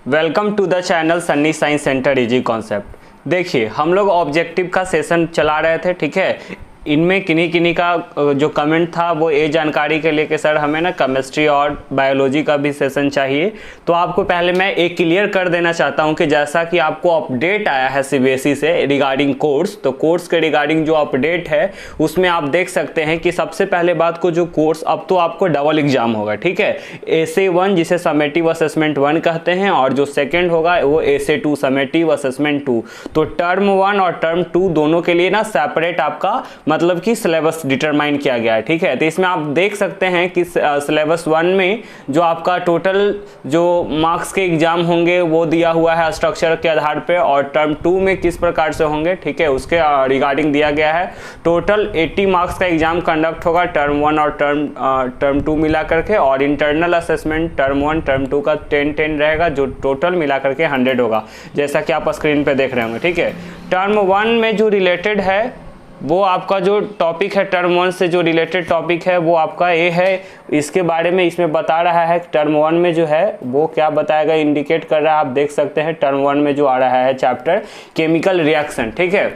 Welcome to the channel Sunny science centre easy concept. देखिए हम लोग ऑब्जेक्टिव का सेशन चला रहे थे, ठीक है। इनमें किन्हीं का जो कमेंट था वो ये जानकारी के लिए कि सर हमें ना केमिस्ट्री और बायोलॉजी का भी सेशन चाहिए। तो आपको पहले मैं एक क्लियर कर देना चाहता हूं कि जैसा कि आपको अपडेट आया है सीबीएसई से रिगार्डिंग कोर्स, तो कोर्स के रिगार्डिंग जो अपडेट है उसमें आप देख सकते हैं कि सबसे पहले बात को जो कोर्स अब तो आपको डबल एग्जाम होगा, ठीक है। एसे 1 जिसे समेटिव असेसमेंट 1 कहते हैं और जो सेकेंड होगा वो एसे 2 समेटिव असेसमेंट 2। तो टर्म 1 और टर्म 2 दोनों के लिए ना सेपरेट आपका मतलब कि सिलेबस डिटरमाइन किया गया है, ठीक है। तो इसमें आप देख सकते हैं कि सिलेबस 1 में जो आपका टोटल जो मार्क्स के एग्जाम होंगे वो दिया हुआ है स्ट्रक्चर के आधार पे, और टर्म 2 में किस प्रकार से होंगे, ठीक है, उसके रिगार्डिंग दिया गया है। टोटल 80 मार्क्स का एग्जाम कंडक्ट होगा टर्म 1 और टर्म 2 मिला करके, और इंटरनल असेसमेंट टर्म 1 टर्म 2 का 10-10 रहेगा, जो टोटल मिला करके 100 होगा, जैसा कि आप स्क्रीन पे देख रहे होंगे, ठीक है। टर्म 1 में जो रिलेटेड है वो आपका जो टॉपिक है टर्म 1 से जो रिलेटेड टॉपिक है वो आपका ये है, इसके बारे में इसमें बता रहा है। टर्म 1 में जो है वो क्या बताएगा, इंडिकेट कर रहा है, आप देख सकते हैं। टर्म 1 में जो आ रहा है चैप्टर केमिकल रिएक्शन, ठीक है।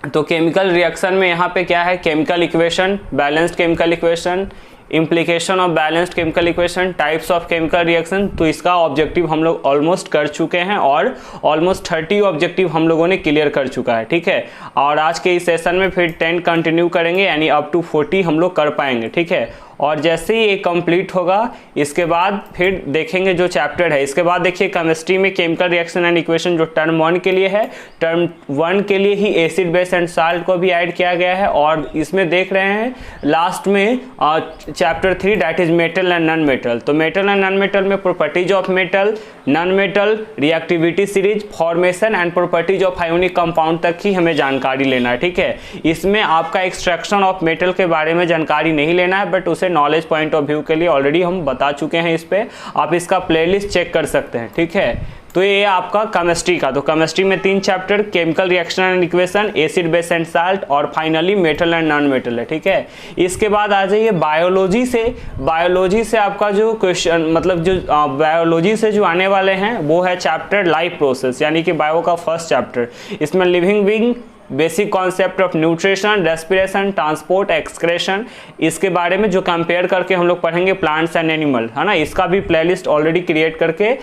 तो केमिकल रिएक्शन में यहाँ पे क्या है, chemical equation, balanced chemical equation, implication of balanced chemical equation, types of chemical reaction. तो इसका ऑब्जेक्टिव हम लोग ऑलमोस्ट कर चुके हैं और ऑलमोस्ट 30 ऑब्जेक्टिव हम लोगों ने क्लियर कर चुका है, ठीक है। और आज के इस सेशन में फिर 10 कंटिन्यू करेंगे, यानी अप टू 40 हम लोग कर पाएंगे, ठीक है। और जैसे ही ये कंप्लीट होगा इसके बाद फिर देखेंगे जो चैप्टर है। इसके बाद देखिए केमिस्ट्री में केमिकल रिएक्शन एंड इक्वेशन जो टर्म 1 के लिए है, टर्म 1 के लिए ही एसिड बेस एंड साल्ट को भी ऐड किया गया है। और इसमें देख रहे हैं लास्ट में chapter 3 that is metal and non metal. तो मेटल एंड नॉन मेटल में properties of metal, non metal, reactivity series, formation and properties of ionic compound तक ही हमें जानकारी लेना है, ठीक है। इसमें आपका एक्सट्रैक्शन ऑफ मेटल के बारे में जानकारी नहीं लेना है, बट उसे नॉलेज पॉइंट ऑफ व्यू के लिए ऑलरेडी हम बता चुके हैं। इस पे आप इसका प्लेलिस्ट चेक कर सकते हैं, ठीक है। तो ये आपका केमिस्ट्री का, तो केमिस्ट्री में 3 chapter, chemical reaction and equation, acid base and salt, और finally metal and non metal है, ठीक है। इसके बाद आ जाइए बायोलॉजी से। बायोलॉजी से आपका जो क्वेश्चन मतलब जो बायोलॉजी से जो आने वाले हैं वो है चैप्टर लाइफ प्रोसेस, यानी कि बायो का फर्स्ट चैप्टर। इसमें living being, basic concept of nutrition, respiration, transport, excretion, इसके बारे में जो कंपेयर करके हम लोग पढ़ेंगे प्लांट्स एंड एनिमल, है ना। इसका भी प्लेलिस्ट ऑलरेडी क्रिएट करके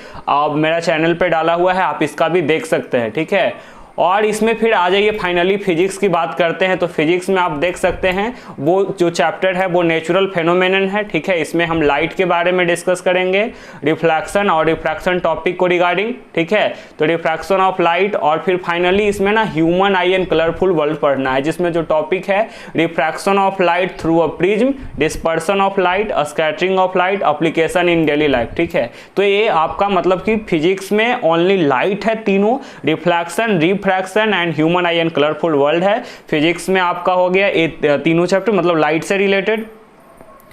मेरा चैनल पे डाला हुआ है, आप इसका भी देख सकते हैं, ठीक है। और इसमें फिर आ जाइए फाइनली फिजिक्स की बात करते हैं। तो फिजिक्स में आप देख सकते हैं वो जो चैप्टर है वो नेचुरल फेनोमेनन है, ठीक है। इसमें हम लाइट के बारे में डिस्कस करेंगे, रिफ्लेक्शन और रिफ्रैक्शन टॉपिक को रिगार्डिंग, ठीक है। तो रिफ्रैक्शन ऑफ लाइट, और फिर फाइनली इसमें ना human I and colourful world पढ़ना है, जिसमें जो टॉपिक है refraction of light through a prism, dispersion of light, scattering of light, application in daily life, ठीक है। तो ये आपका मतलब कि फिजिक्स में ओनली लाइट है, तीनों reflection, refraction and human I and colourful world है। फिजिक्स में आपका हो गया ये तीनों चैप्टर मतलब लाइट से रिलेटेड।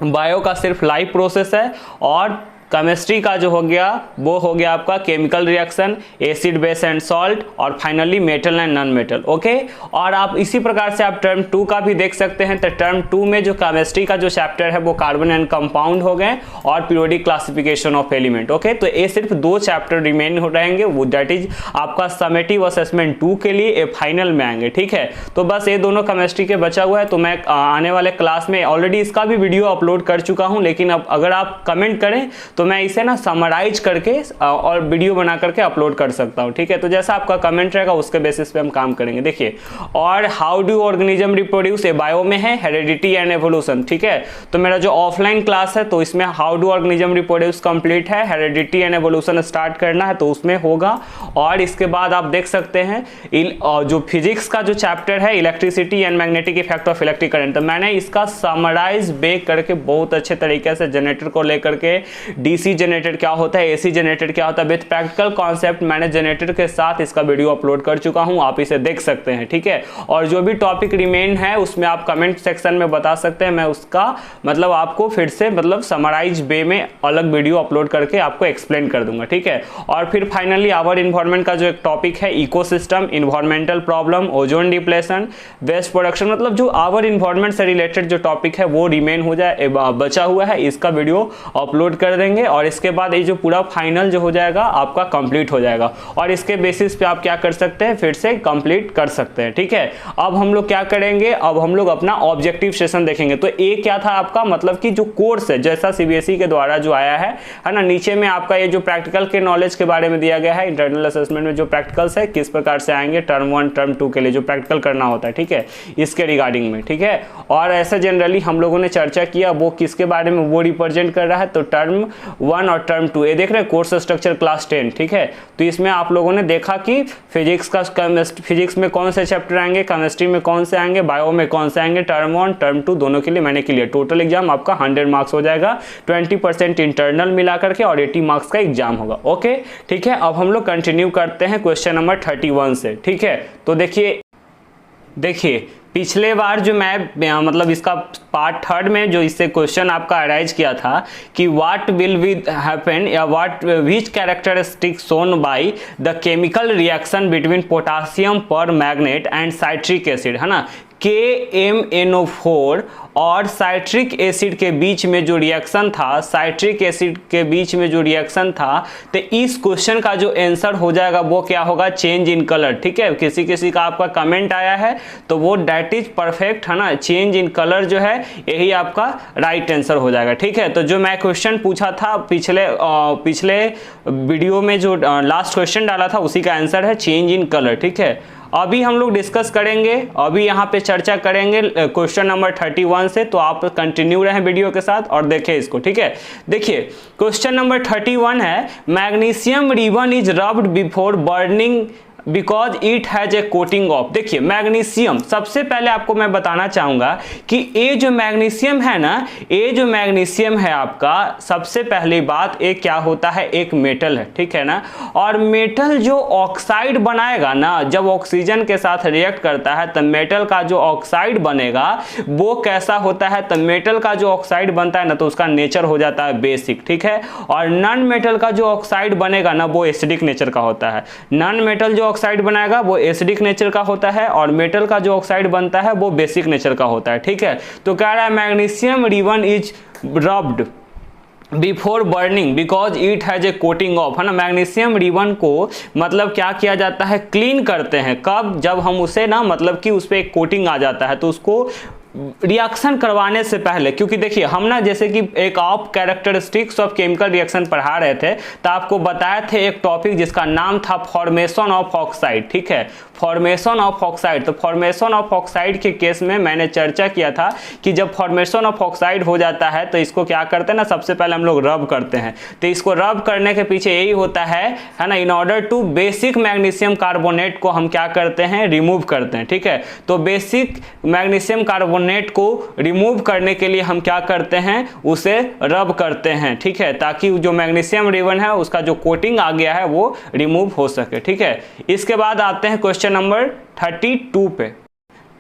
बायो का सिर्फ लाइफ प्रोसेस है, और केमिस्ट्री का जो हो गया वो हो गया आपका chemical reaction, acid base and salt, और finally metal and non metal, okay. और आप इसी प्रकार से आप टर्म 2 का भी देख सकते हैं। तो टर्म 2 में जो केमिस्ट्री का जो चैप्टर है वो कार्बन एंड कंपाउंड हो गए, और periodic classification of element, okay. तो ये सिर्फ 2 चैप्टर रिमेन हो रहेंगे, वो दैट इज आपका समेटिव असेसमेंट 2 के लिए ये फाइनल में आएंगे, ठीक है। तो बस ये दोनों केमिस्ट्री के बचा हुआ है। तो मैं आने वाले क्लास में ऑलरेडी इसका भी वीडियो अपलोड कर चुका हूँ, लेकिन अब अगर आप कमेंट करें तो मैं इसे ना समराइज करके और वीडियो बना करके अपलोड कर सकता हूं, ठीक है। तो जैसा आपका कमेंट रहेगा उसके बेसिस पे हम काम करेंगे। देखिए, और हाउ डू ऑर्गेनिज्म रिप्रोड्यूस, ये बायो में है, हेरेडिटी एंड एवोल्यूशन, ठीक है। तो मेरा जो ऑफलाइन क्लास है तो इसमें how do organism reproduce complete है, हेरेडिटी एंड एवोल्यूशन स्टार्ट करना है तो उसमें होगा। और इसके बाद आप देख सकते हैं जो फिजिक्स का जो चैप्टर है electricity and magnetic effect of electric current, तो मैंने इसका समराइज बेक करके बहुत अच्छे तरीके से जनरेटर को लेकर के, डीसी जनरेटर क्या होता है, एसी जनरेटर क्या होता है, विद प्रैक्टिकल कॉन्सेप्ट मैंने जनरेटर के साथ इसका वीडियो अपलोड कर चुका हूं, आप इसे देख सकते हैं, ठीक है। और जो भी टॉपिक रिमेन है उसमें आप कमेंट सेक्शन में बता सकते हैं, मैं उसका मतलब आपको फिर से मतलब समराइज वे में अलग वीडियो अपलोड करके आपको एक्सप्लेन कर दूंगा, ठीक है। और फिर फाइनली आवर इन्वायरमेंट का जो एक टॉपिक है ecosystem, environmental problem, ozone depletion, waste production, मतलब जो आवर इन्वायरमेंट से रिलेटेड जो टॉपिक है वो रिमेन हो जाए, बचा हुआ है, इसका वीडियो अपलोड कर देंगे। करेंगे और इसके बाद ये जो पूरा फाइनल जो हो जाएगा आपका कंप्लीट हो जाएगा और इसके बेसिस पे आप क्या कर सकते हैं, फिर से कंप्लीट कर सकते हैं। ठीक है, अब हम लोग क्या करेंगे, अब हम लोग अपना ऑब्जेक्टिव सेशन देखेंगे। तो ये क्या था आपका, मतलब कि जो कोर्स है जैसा सीबीएसई के द्वारा जो आया है ना, नीचे में आपका ये जो प्रैक्टिकल के नॉलेज के बारे में दिया गया है, इंटरनल असेसमेंट में जो प्रैक्टिकल्स है किस प्रकार से आएंगे, टर्म 1 टर्म 2 के लिए जो प्रैक्टिकल करना होता है, ठीक है, इसके रिगार्डिंग में। ठीक है, और ऐसा जनरली हम लोगों ने चर्चा किया वो किसके बारे में, वो रिप्रेजेंट कर रहा है तो टर्म 1 और टर्म 2। ये देख रहे हैं कोर्स स्ट्रक्चर क्लास 10। ठीक है, तो इसमें आप लोगों ने देखा कि फिजिक्स में कौन से चैप्टर आएंगे, केमिस्ट्री में कौन से आएंगे, बायो में कौन से आएंगे, टर्म 1 टर्म 2 दोनों के लिए मैंने क्लियर। टोटल एग्जाम आपका 100 मार्क्स हो जाएगा, 20% इंटरनल मिला करके और 80 मार्क्स का एग्जाम होगा। ओके, ठीक है, अब हम लोग कंटिन्यू करते हैं क्वेश्चन नंबर 31 से। ठीक है, तो देखिए पिछले बार जो मैं मतलब इसका पार्ट 3 में जो इससे क्वेश्चन आपका अराइज किया था कि व्हाट विल बी हैपन या what which characteristic shown by the chemical reaction between potassium पर मैग्नेट एंड साइट्रिक एसिड, है ना, KMnO4 और साइट्रिक एसिड के बीच में जो रिएक्शन था, साइट्रिक एसिड के बीच में जो रिएक्शन था, तो इस क्वेश्चन का जो आंसर हो जाएगा वो क्या होगा, चेंज इन कलर। ठीक है, किसी का आपका कमेंट आया है तो वो दैट इज परफेक्ट, है ना, चेंज इन कलर जो है यही आपका राइट आंसर हो जाएगा। ठीक है, तो जो मैं क्वेश्चन पूछा था पिछले वीडियो में जो लास्ट क्वेश्चन डाला था उसी का आंसर है चेंज इन कलर। ठीक है, अभी हम लोग डिस्कस करेंगे, अभी यहाँ पे चर्चा करेंगे क्वेश्चन नंबर 31 से, तो आप कंटिन्यू रहें वीडियो के साथ और देखें इसको। ठीक है, देखिए क्वेश्चन नंबर 31 है, magnesium ribbon is rubbed before burning because it has a coating of. देखिए मैग्नीशियम, सबसे पहले आपको मैं बताना चाहूंगा कि ये जो मैग्नीशियम है ना, ये जो मैग्नीशियम है आपका, सबसे पहली बात ये क्या होता है, एक मेटल है। ठीक है ना, और मेटल जो ऑक्साइड बनाएगा ना, जब ऑक्सीजन के साथ रिएक्ट करता है तो मेटल का जो ऑक्साइड बनेगा वो कैसा होता है, तो मेटल का जो ऑक्साइड बनता है ना तो उसका नेचर हो जाता है बेसिक। ठीक है, और नॉन मेटल का जो ऑक्साइड बनेगा ना वो एसिडिक नेचर का होता है। नॉन मेटल जो ऑक्साइड बनाएगा वो एसिडिक नेचर का होता है और मेटल का जो ऑक्साइड बनता है वो बेसिक नेचर का होता है। ठीक है, तो कह रहा है magnesium ribbon is rubbed before burning because it has a coating of, है ना, मैग्नीशियम रिबन को मतलब क्या किया जाता है, क्लीन करते हैं। कब, जब हम उसे ना मतलब कि उस पर एक कोटिंग आ जाता है तो उसको रिएक्शन करवाने से पहले, क्योंकि देखिए हम ना जैसे कि एक of characteristics of chemical reaction पढ़ा रहे थे तो आपको बताए थे एक टॉपिक जिसका नाम था फॉर्मेशन ऑफ ऑक्साइड। ठीक है, फॉर्मेशन ऑफ ऑक्साइड। तो फॉर्मेशन ऑफ ऑक्साइड के केस में मैंने चर्चा किया था कि जब फॉर्मेशन ऑफ ऑक्साइड हो जाता है तो इसको क्या करते हैं ना, सबसे पहले हम लोग रब करते हैं। तो इसको रब करने के पीछे यही होता है ना, in order to basic magnesium carbonate को हम क्या करते हैं, रिमूव करते हैं। ठीक है, तो बेसिक मैग्नीशियम कार्बोनेट को रिमूव करने के लिए हम क्या करते हैं, उसे रब करते हैं। ठीक है, ताकि जो मैग्नीशियम रिबन है उसका जो कोटिंग आ गया है वो रिमूव हो सके। ठीक है, इसके बाद आते हैं क्वेश्चन नंबर 32 पे।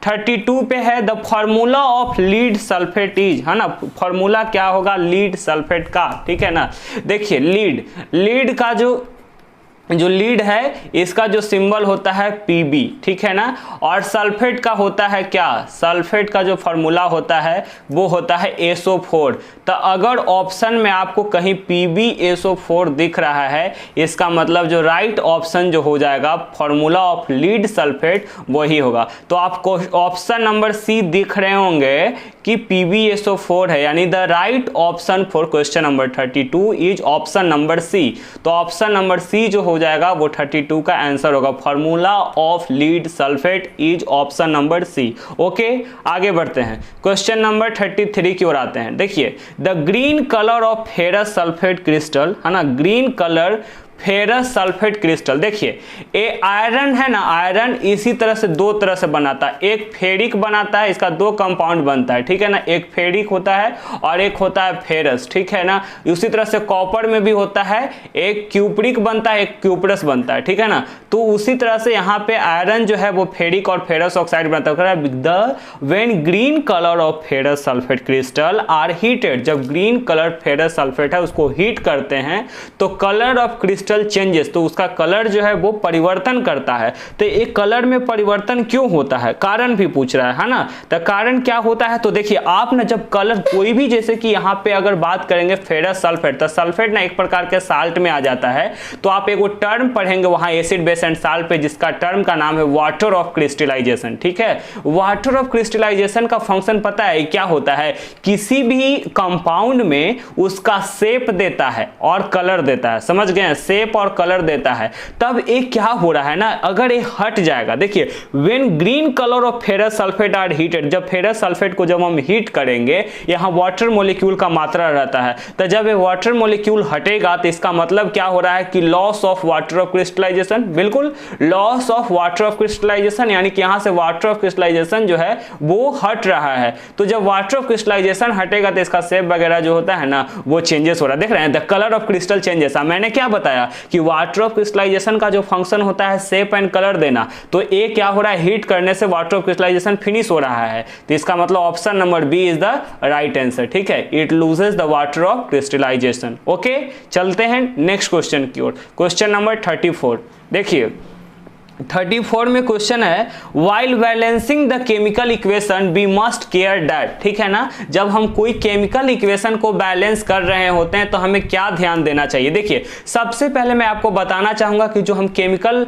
32 पे है the formula of lead sulphate is, है ना, फॉर्मूला क्या होगा लीड सल्फेट का। ठीक है ना, देखिए लीड का जो लीड है इसका जो सिंबल होता है Pb। ठीक है ना, और सल्फेट का होता है क्या, सल्फेट का जो फॉर्मूला होता है वो होता है SO4। तो अगर ऑप्शन में आपको कहीं PbSO4 दिख रहा है, इसका मतलब जो राइट ऑप्शन जो हो जाएगा फॉर्मूला ऑफ लीड सल्फेट वही होगा। तो आपको ऑप्शन नंबर सी दिख रहे होंगे कि PbSO4 है, यानी the right option for question number 32 is option number C. तो ऑप्शन नंबर सी जो हो जाएगा वो 32 का आंसर होगा, formula of lead sulphate is option number C. Okay, आगे बढ़ते हैं, क्वेश्चन नंबर 33 की ओर आते हैं। देखिए the green colour of ferrous sulphate crystal, है ना, green colour ferrous sulphate crystal. देखिए ये आयरन है ना, आयरन इसी तरह से दो तरह से बनाता है, एक फेरिक बनाता है, इसका दो कंपाउंड बनता है। ठीक है ना, एक फेरिक होता है और एक होता है फेरस। ठीक है ना, उसी तरह से कॉपर में भी होता है, एक क्यूपरिक बनता है, एक क्यूपरस बनता है। ठीक है ना, तो उसी तरह से यहाँ पे आयरन जो है वो फेरिक और फेरस ऑक्साइड बनता है। The when green colour of ferrous sulphate crystal are heated, जब ग्रीन कलर फेरस सल्फेट है उसको हीट करते हैं तो colour of crystal crystal changes, तो उसका कलर जो है वो परिवर्तन करता है। तो एक कलर में परिवर्तन क्यों होता है, कारण भी पूछ रहा है ना। तो कारण क्या होता है, तो देखिए आप ना जब कलर कोई भी, जैसे कि यहाँ पे अगर बात करेंगे फेरस सल्फेट, तो सल्फेट ना एक प्रकार के साल्ट में आ जाता है। तो आप एक टर्म पढ़ेंगे वहां एसिड बेस एंड साल्ट पे, जिसका टर्म का नाम है वाटर ऑफ क्रिस्टलाइजेशन। ठीक है, वाटर ऑफ क्रिस्टलाइजेशन का फंक्शन पता है क्या होता है, किसी भी कंपाउंड में उसका शेप देता है और कलर देता है, समझ गए, शेप और कलर देता है। तब एक क्या हो रहा है ना, अगर ये हट जाएगा, देखिए when green colour of ferrous sulphate are heated, जब फेरस सल्फेट को जब हम हीट करेंगे, यहां वाटर मॉलिक्यूल का मात्रा रहता है, तो जब ये वाटर मॉलिक्यूल हटेगा तो इसका मतलब क्या हो रहा है कि loss of water of crystallization, बिल्कुल loss of water of crystallization, यानी कि यहां से वाटर ऑफ क्रिस्टलाइजेशन जो है वो हट रहा है। तो जब वाटर ऑफ क्रिस्टलाइजेशन हटेगा तो इसका शेप वगैरह जो होता है ना वो चेंजेस हो रहा है, देख रहे हैं, the colour of crystal changes. मैंने क्या बताया कि वाटर ऑफ क्रिस्टलाइजेशन का जो फंक्शन होता है शेप एंड कलर देना, तो ये क्या हो रहा है, हीट करने से वाटर ऑफ क्रिस्टलाइजेशन फिनिश हो रहा है, तो इसका मतलब option number B is the right answer. ठीक है, it loses the water of crystallization. Okay, चलते हैं नेक्स्ट क्वेश्चन की ओर। क्वेश्चन नंबर 34 देखिए, 34 में क्वेश्चन है, while balancing the chemical equation we must care that. ठीक है ना, जब हम कोई केमिकल इक्वेशन को बैलेंस कर रहे होते हैं तो हमें क्या ध्यान देना चाहिए। देखिए सबसे पहले मैं आपको बताना चाहूंगा कि जो हम केमिकल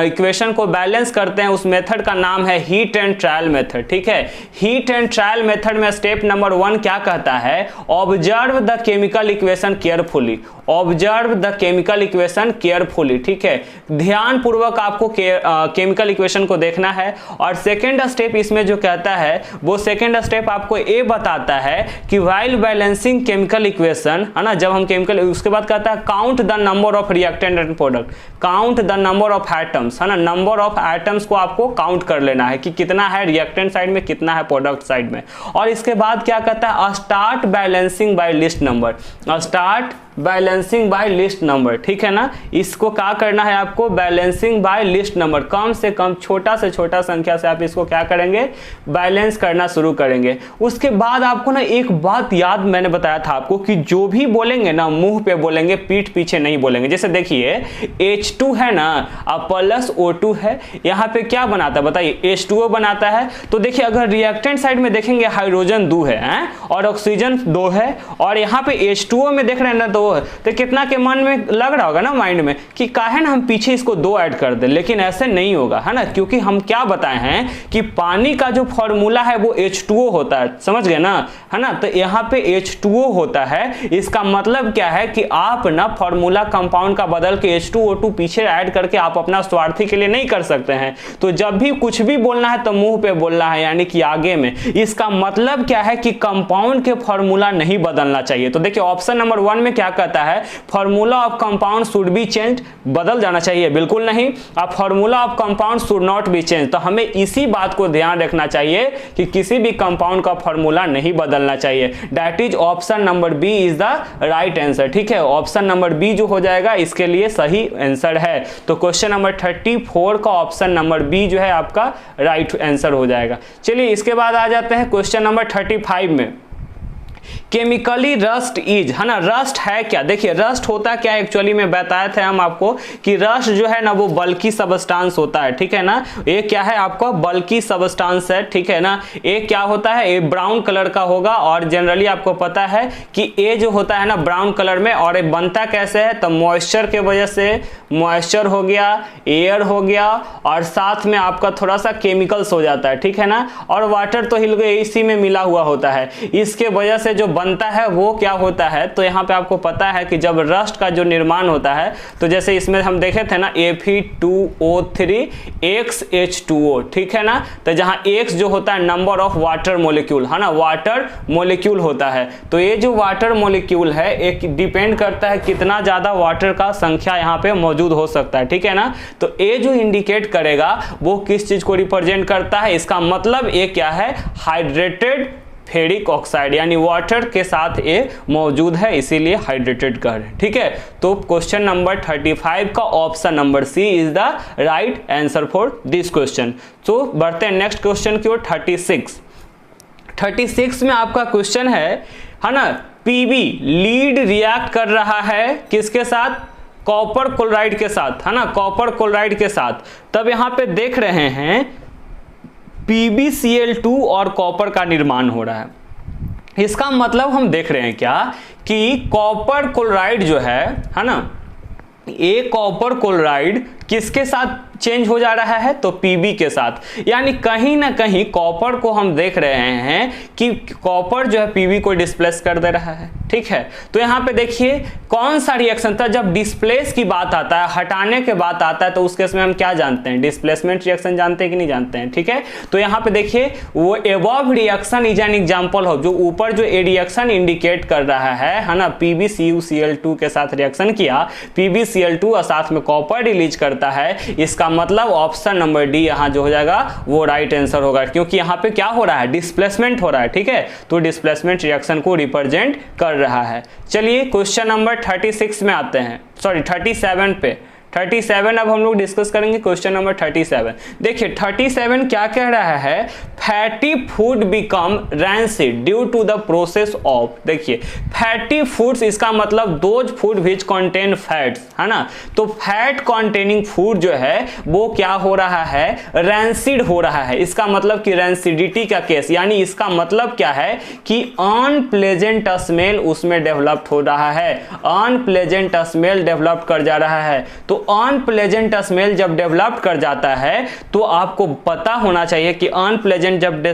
इक्वेशन को बैलेंस करते हैं उस मेथड का नाम है हीट एंड ट्रायल मेथड। ठीक है, हीट एंड ट्रायल मेथड में स्टेप नंबर 1 क्या कहता है, observe the chemical equation carefully, observe the chemical equation carefully. ठीक है, ध्यान पूर्वक आपको केमिकल इक्वेशन को देखना है। और सेकेंड स्टेप इसमें जो कहता है वो सेकेंड स्टेप आपको ये बताता है कि व्हाइल बैलेंसिंग केमिकल इक्वेशन, है ना, जब हम केमिकल, उसके बाद कहता है count the number of reactant and product, count the number of atoms, है ना, नंबर ऑफ एटम्स को आपको काउंट कर लेना है कि कितना है रिएक्टेंट साइड में, कितना है प्रोडक्ट साइड में। और इसके बाद क्या कहता है, start balancing by list number, start balancing by list number. ठीक है ना, इसको क्या करना है आपको, बैलेंसिंग बाय लिस्ट नंबर, कम से कम छोटा से छोटा संख्या से आप इसको क्या करेंगे, बैलेंस करना शुरू करेंगे। उसके बाद आपको ना एक बात याद, मैंने बताया था आपको कि जो भी बोलेंगे ना मुंह पे बोलेंगे, पीठ पीछे नहीं बोलेंगे। जैसे देखिए H2 है ना, अब प्लस O2 है, यहाँ पे क्या बनाता है बताइए, H2O बनाता है। तो देखिए अगर रिएक्टेंट साइड में देखेंगे हाइड्रोजन 2 है और ऑक्सीजन 2 है, और यहाँ पे H2O में देख रहे हैं ना 2 है, तो कितना के मन में लग रहा होगा ना माइंड में कि काहे ना हम पीछे इसको 2 ऐड कर दे, लेकिन ऐसे नहीं होगा, है ना, क्योंकि हम क्या बताए हैं कि पानी का जो फॉर्मूला है वो H2O होता है, समझ गए ना, है ना। तो यहाँ पे H2O होता है, इसका मतलब क्या है कि आप ना फॉर्मूला कंपाउंड का बदल के H2O2 पीछे ऐड करके आप अपना स्वार्थी के लिए नहीं कर सकते हैं। तो जब भी कुछ भी बोलना है तो मुंह पे बोलना है, यानी कि आगे में। इसका मतलब क्या है कि कंपाउंड के फॉर्मूला नहीं बदलना चाहिए। तो देखिए ऑप्शन नंबर 1 में क्या कहता है, formula of compound should be change, बदल जाना चाहिए, बिल्कुल नहीं। अब formula of compound should not be change, तो हमें इसी बात को ध्यान रखना चाहिए कि किसी भी कंपाउंड का फॉर्मूला नहीं बदलना चाहिए। That is option number B is the right answer. ठीक है, ऑप्शन नंबर बी जो हो जाएगा इसके लिए सही आंसर है। तो क्वेश्चन नंबर 34 का ऑप्शन नंबर बी जो है आपका राइट आंसर हो जाएगा। चलिए इसके बाद आ जाते हैं क्वेश्चन नंबर 35 में। केमिकली रस्ट इज, है ना, रस्ट है क्या। देखिए रस्ट होता क्या है, एक्चुअली में बताए थे हम आपको कि रस्ट जो है ना वो बल्की सबस्टांस होता है। ठीक है ना, ये क्या है आपको, बल्की सबस्टांस है। ठीक है ना, ये क्या होता है, ये ब्राउन कलर का होगा, और जनरली आपको पता है कि ये जो होता है ना ब्राउन कलर में, और ये बनता कैसे है, तो मॉइस्चर के वजह से, मॉइस्चर हो गया, एयर हो गया, और साथ में आपका थोड़ा सा केमिकल्स हो जाता है। ठीक है ना, और वाटर तो हिल गए इसी में मिला हुआ होता है, इसके वजह से जो बनता है वो क्या होता है। तो यहाँ पे आपको पता है कि जब रस्ट का जो निर्माण होता है, तो जैसे इसमें हम देखे थे ना Fe2O3 XH2O, ठीक है ना, तो जहाँ X जो होता है नंबर ऑफ वाटर मोलिक्यूल, है ना, वाटर मोलिक्यूल होता है। तो ये जो वाटर मोलिक्यूल है एक डिपेंड करता है कितना ज्यादा वाटर का संख्या यहाँ पे मौजूद हो सकता है। ठीक है ना, तो ये जो इंडिकेट करेगा वो किस चीज को रिप्रेजेंट करता है, इसका मतलब ये क्या है, हाइड्रेटेड फेरिक ऑक्साइड, यानी वाटर के साथ ये मौजूद है, इसीलिए हाइड्रेटेड कह रहे हैं। ठीक है, तो क्वेश्चन नंबर 35 का option number C is the right answer for this question. तो बढ़ते हैं नेक्स्ट क्वेश्चन की ओर। 36 में आपका क्वेश्चन है ना, पीबी लीड रिएक्ट कर रहा है किसके साथ, कॉपर क्लोराइड के साथ, है ना, कॉपर क्लोराइड के साथ, तब यहां पे देख रहे हैं PbCl2 और कॉपर का निर्माण हो रहा है। इसका मतलब हम देख रहे हैं क्या कि कॉपर क्लोराइड जो है ना, ये कॉपर क्लोराइड किसके साथ चेंज हो जा रहा है, तो Pb के साथ। यानी कहीं ना कहीं कॉपर को हम देख रहे हैं कि कॉपर जो है Pb को डिस्प्लेस कर दे रहा है, ठीक है। तो यहाँ पे देखिए कौन सा रिएक्शन था, जब डिस्प्लेस की बात आता है, हटाने के बात आता है, तो उस केस में हम क्या जानते हैं, डिस्प्लेसमेंट रिएक्शन जानते हैं कि नहीं जानते हैं, ठीक है। तो यहाँ पे देखिए वो above reaction is an example of, जो ऊपर जो ए रिएक्शन इंडिकेट कर रहा है ना, PbCuCl2 के साथ रिएक्शन किया, PbCl2 और साथ में कॉपर रिलीज करता है, इसका मतलब ऑप्शन नंबर डी यहां जो हो जाएगा वो राइट आंसर होगा, क्योंकि यहां पे क्या हो रहा है, डिस्प्लेसमेंट हो रहा है, ठीक है। तो डिस्प्लेसमेंट रिएक्शन को रिप्रेजेंट कर रहा है। चलिए क्वेश्चन नंबर 36 में आते हैं, सॉरी 37 पे। 37 अब हम लोग डिस्कस करेंगे क्वेश्चन नंबर 37। देखिए 37 क्या कह रहा है, fatty food become rancid due to the process of, देखिए फैटी फूड्स, इसका मतलब those food which contain fats, है ना। तो फैट कंटेनिंग फूड जो है वो क्या हो रहा है, रैंसिड हो रहा है। इसका मतलब कि रैंसिडिटी का केस, यानी इसका मतलब क्या है कि अनप्लेजेंट स्मेल उसमें डेवलप्ड हो रहा है, अनप्लेजेंट स्मेल डेवलप कर जा रहा है। तो अनप्लेजेंट स्मेल जब डेवलप कर जाता है तो आपको पता होना चाहिए कि अनप्लेजेंट जब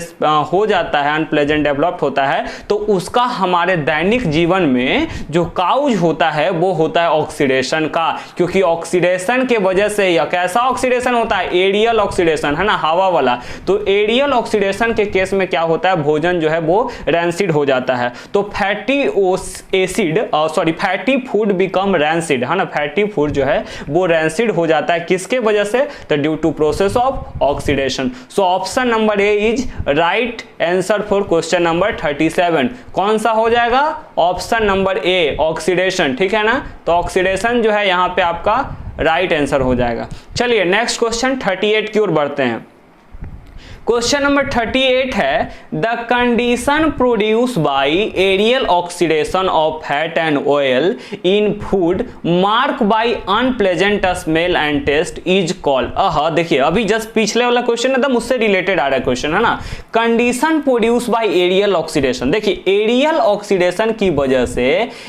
हो जाता है, अनप्लेजेंट डेवलप होता है, तो उसका हमारे दैनिक जीवन में जो काउज होता है वो होता है ऑक्सीडेशन का, क्योंकि ऑक्सीडेशन के वजह से, या कैसा ऑक्सीडेशन होता है, एरियल ऑक्सीडेशन, है ना, हवा वाला। तो एरियल ऑक्सीडेशन के केस में क्या होता है, भोजन जो है वो रैंसिड हो जाता है। तो fatty acid, sorry fatty food become rancid, है ना, फैटी फूड जो है वो रैंसिड हो जाता है, किसके वजह से, तो due to process of oxidation. So option number A is right answer for question number 37। कौन सा हो जाएगा, ऑप्शन नंबर ए, ऑक्सीडेशन, ठीक है ना। तो ऑक्सीडेशन जो है यहां पे आपका राइट आंसर हो जाएगा। चलिए नेक्स्ट क्वेश्चन 38 की ओर बढ़ते हैं। क्वेश्चन नंबर 38 है, the condition produce by aerial oxidation of fat and oil in food mark by unpleasant smell and taste is called. देखिए अभी जस्ट पिछले वाला क्वेश्चन एकदम उससे रिलेटेड आ रहा है क्वेश्चन, है ना। Condition produce by aerial oxidation, देखिए एरियल ऑक्सीडेशन की वजह से,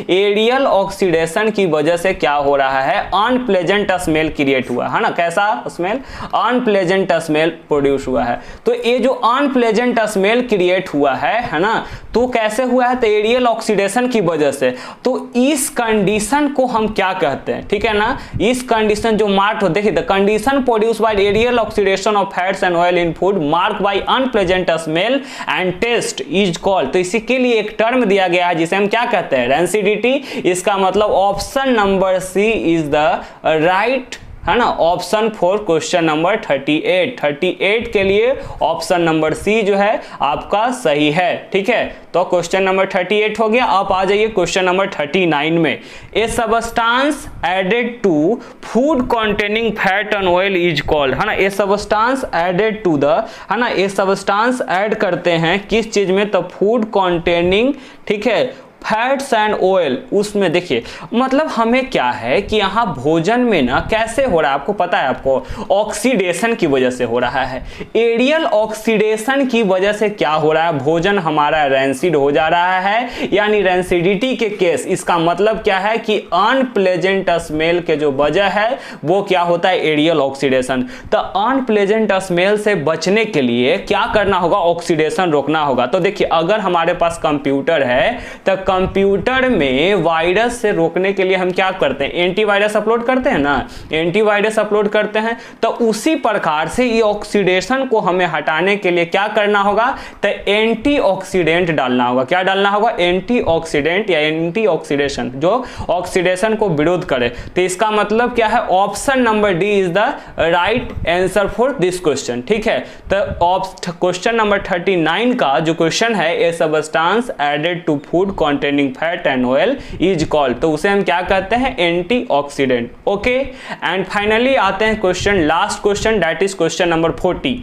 एरियल ऑक्सीडेशन की वजह से क्या हो रहा है, अनप्लेजेंट स्मेल क्रिएट हुआ, है ना। कैसा स्मेल, अनप्लेजेंट स्मेल प्रोड्यूस हुआ है। तो ये जो अनप्लेजेंट स्मेल क्रिएट हुआ है ना, तो कैसे हुआ है, तो एरियल ऑक्सीडेशन की वजह से। तो इस कंडीशन को हम क्या कहते हैं, ठीक है ना, इस कंडीशन जो मार्क हो, देखिए the condition produce by aerial oxidation of fats and oil in food mark by unpleasant smell and taste is called, तो इसी के लिए एक टर्म दिया गया है जिसे हम क्या कहते हैं, रैंसिडिटी। इसका मतलब option number C is the right, है ना, ऑप्शन फॉर क्वेश्चन नंबर 38 के लिए ऑप्शन नंबर सी जो है आपका सही है, ठीक है। तो क्वेश्चन नंबर 38 हो गया। आप आ जाइए क्वेश्चन नंबर 39 में। A substance added to food containing fat and oil is called, है ना। A substance added to the, है ना, ए सबस्टांस ऐड करते हैं किस चीज में, तो फूड कंटेनिंग, ठीक है, फैट्स एंड ऑयल, उसमें देखिए मतलब हमें क्या है कि यहाँ भोजन में ना कैसे हो रहा है, आपको पता है, आपको ऑक्सीडेशन की वजह से हो रहा है। एरियल ऑक्सीडेशन की वजह से क्या हो रहा है, भोजन हमारा रैंसिड हो जा रहा है, यानी रैंसिडिटी के केस। इसका मतलब क्या है कि अनप्लेजेंट स्मेल के जो वजह है वो क्या होता है, एरियल ऑक्सीडेशन। तो अनप्लेजेंट स्मेल से बचने के लिए क्या करना होगा, ऑक्सीडेशन रोकना होगा। तो देखिए अगर हमारे पास कंप्यूटर है तो कंप्यूटर में वायरस से रोकने के लिए हम क्या करते हैं, एंटीवायरस अपलोड करते हैं ना, एंटीवायरस अपलोड करते हैं। तो उसी प्रकार से ये ऑक्सीडेशन को हमें हटाने के लिए क्या करना होगा, तो एंटीऑक्सीडेंट डालना होगा। क्या डालना होगा, एंटीऑक्सीडेंट या एंटी ऑक्सीडेशन, जो ऑक्सीडेशन को विरोध करे। तो इसका मतलब क्या है, option number D is the right answer for this question, ठीक है। तो क्वेश्चन नंबर 39 का जो क्वेश्चन है, a substance added to food containing fat and oil is called, तो उसे हम क्या कहते हैं, एंटीऑक्सीडेंट, ओके। एंड फाइनली आते हैं question, last question, that is question number 40।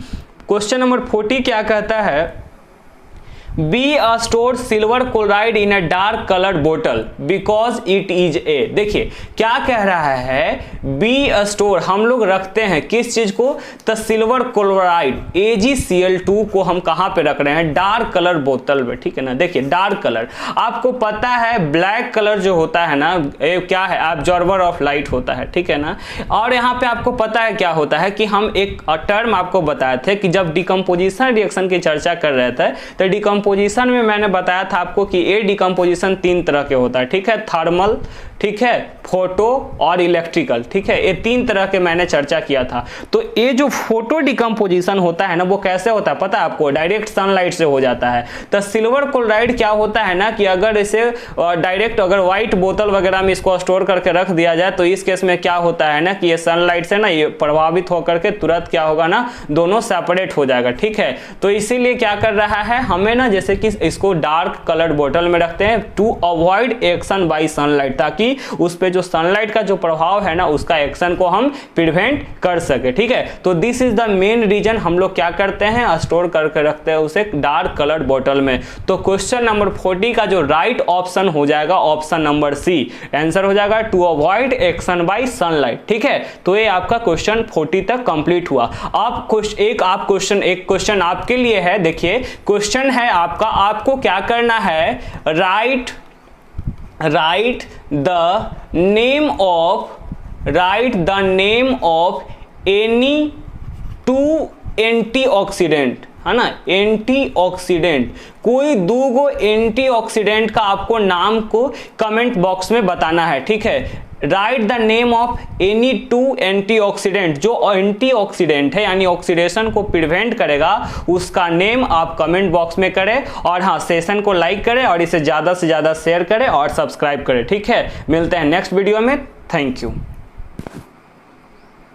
Question number 40 क्या कहता है, be a store silver chloride in a dark coloured बोतल बिकॉज इट इज ए। देखिए क्या कह रहा है, बी अ स्टोर हम लोग रखते हैं किस चीज को, तो सिल्वर क्लोराइड AgCl2 को हम कहां पे रख रहे हैं, डार्क कलर बोतल में, ठीक है ना। देखिए डार्क कलर, आपको पता है ब्लैक कलर जो होता है ना, क्या है, एब्जॉर्बर ऑफ लाइट होता है, ठीक है ना। और यहाँ पे आपको पता है क्या होता है कि हम एक टर्म आपको बताए थे कि जब डिकम्पोजिशन रिएक्शन की चर्चा कर रहे थे तो डिकम्पोजिशन में मैंने बताया था आपको कि ये डिकम्पोजिशन 3 तरह के होता है, ठीक है, थर्मल, ठीक है, फोटो और इलेक्ट्रिकल, ठीक है, ये 3 तरह के मैंने चर्चा किया था। तो ये जो फोटो डिकम्पोजिशन होता है ना, वो कैसे होता है पता है आपको, डायरेक्ट सनलाइट से हो जाता है। तो सिल्वर क्लोराइड क्या होता है ना कि अगर इसे डायरेक्ट अगर व्हाइट बोतल वगैरह में इसको स्टोर करके रख दिया जाए तो इस केस में क्या होता है ना कि ये सनलाइट से ना ये प्रभावित होकर के तुरंत क्या होगा ना, दोनों सेपरेट हो जाएगा, ठीक है। तो इसीलिए क्या कर रहा है, हमें ना जैसे कि इसको डार्क कलर्ड बोतल में रखते हैं to avoid action by sunlight, ताकि उस पे जो सनलाइट का जो प्रभाव है ना उसका एक्शन को हम प्रिवेंट कर सके, ठीक है। तो this is the main reason हम लोग क्या करते हैं, स्टोर करके रखते हैं उसे डार्क कलर्ड बोतल में। तो क्वेश्चन नंबर 40 का जो राइट ऑप्शन हो जाएगा ऑप्शन नंबर सी, आंसर हो जाएगा to avoid action by sunlight, ठीक है। तो ये आपका क्वेश्चन 40 तक कंप्लीट हुआ। आप एक क्वेश्चन आपके लिए है, देखिए क्वेश्चन है आपका, आपको क्या करना है, right the name of any 2 antioxidant, है ना, एंटीऑक्सीडेंट, कोई 2 एंटीऑक्सीडेंट का आपको नाम को कमेंट बॉक्स में बताना है, ठीक है। Right the name of any 2 antioxidant, जो एंटीऑक्सीडेंट है यानी ऑक्सीडेशन को प्रिवेंट करेगा उसका नेम आप कमेंट बॉक्स में करें। और हाँ, सेशन को लाइक करें और इसे ज़्यादा से ज़्यादा शेयर करें और सब्सक्राइब करें, ठीक है। मिलते हैं नेक्स्ट वीडियो में, थैंक यू।